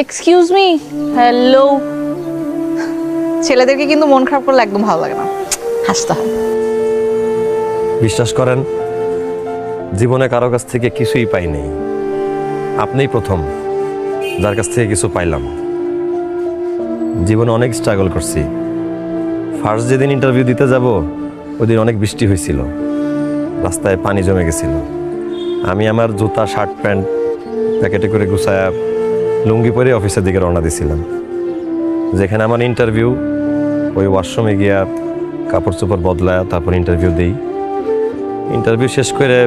Excuse me, hello. ছেলেদেরকে কিন্তু মন খারাপ করলে একদম ভালো লাগে না, হাসতে হয়। বিশ্বাস করেন, জীবনে কারো কাছ থেকে কিছুই পাই নাই, আপনিই প্রথম যার কাছ থেকে কিছু পাইলাম। জীবনে অনেক স্ট্রাগল করছি। ফার্স্ট যেদিন ইন্টারভিউ দিতে যাব ওই দিন অনেক বৃষ্টি হয়েছিল, রাস্তায় পানি জমে গেছিল। আমি আমার জুতা শার্ট প্যান্ট প্যাকেটে করে গুছায়া লুঙ্গি পরে অফিসের দিকে রওনা দিয়েছিলাম। যেখানে আমার ইন্টারভিউ, ওই ওয়াশরুমে গিয়া কাপড় চোপড় বদলায় তারপর ইন্টারভিউ দিই। ইন্টারভিউ শেষ করে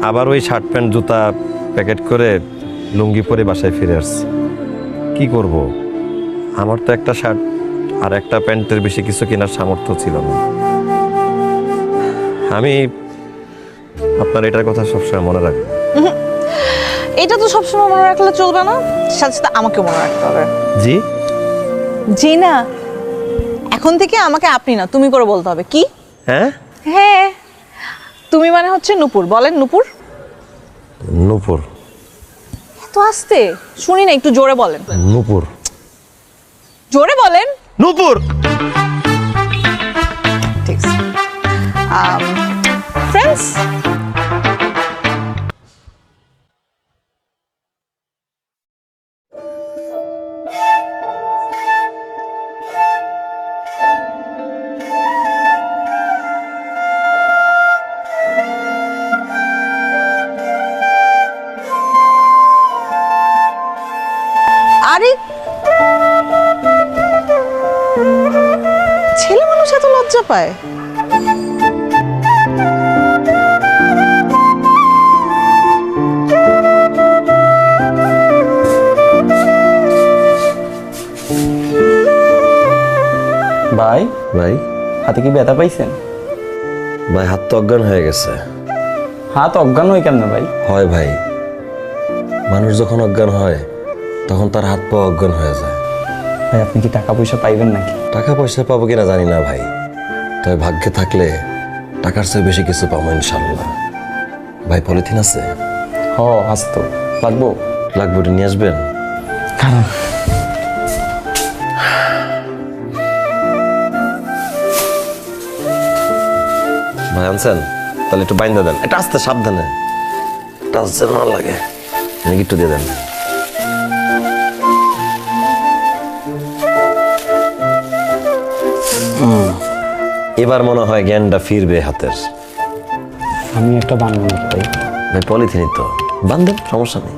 আবার ওই শার্ট প্যান্ট জুতা প্যাকেট করে লুঙ্গি পরে বাসায় ফিরে আসছি। কি করব, আমার তো একটা শার্ট আর একটা প্যান্টের বেশি কিছু কেনার সামর্থ্য ছিল না। আমি আপনার এটার কথা সবসময় মনে রাখবো। এটা তো সবসময় মনে রাখলে চলবে না, সাথে সাথে আমাকে মনে রাখতে হবে। জি জি না, এখন থেকে আমাকে আপনি না তুমি করে বলতে হবে। কি? হ্যাঁ হ্যাঁ, তুমি মানে হচ্ছে নূপুর। বলেন নূপুর। নূপুর। এত আস্তে শুনি না, একটু জোরে বলেন। নূপুর। জোরে বলেন। নূপুর। ঠিক আছে। ফ্রেন্ডস, আরে ছেলে মানুষ এত লজ্জা পায়? ভাই ভাই, হাতে কি ব্যথা পাইছেন? ভাই হাত তো অজ্ঞান হয়ে গেছে। হাত অজ্ঞান হয় কেমন ভাই? হয় ভাই, মানুষ যখন অজ্ঞান হয় তখন তার হাত পা অজ্ঞান হয়ে যায়। ভাই আপনি কি টাকা পয়সা পাইবেন নাকি? টাকা পয়সা পাবো কিনা জানি না ভাই, তবে ভাগ্যে থাকলে টাকার চেয়ে বেশি কিছু পাবো ইনশাল্লাহ। ভাই পলিথিন আছে? হ আছে তো, লাগবো? লাগবে, ওটা নিয়ে আসবেন। কারণ ভাই আনছেন? তাহলে একটু বাইন্দা দেন, এটা আস্তে সাবধানে, এটা আস্তে না লাগে, একটু দিয়ে দেন। এবার মনে হয় জ্ঞানটা ফিরবে হাতের। আমি একটা বানাবো ভাই। ভাই পলিথিনই তো, বান্ধব, সমস্যা নেই।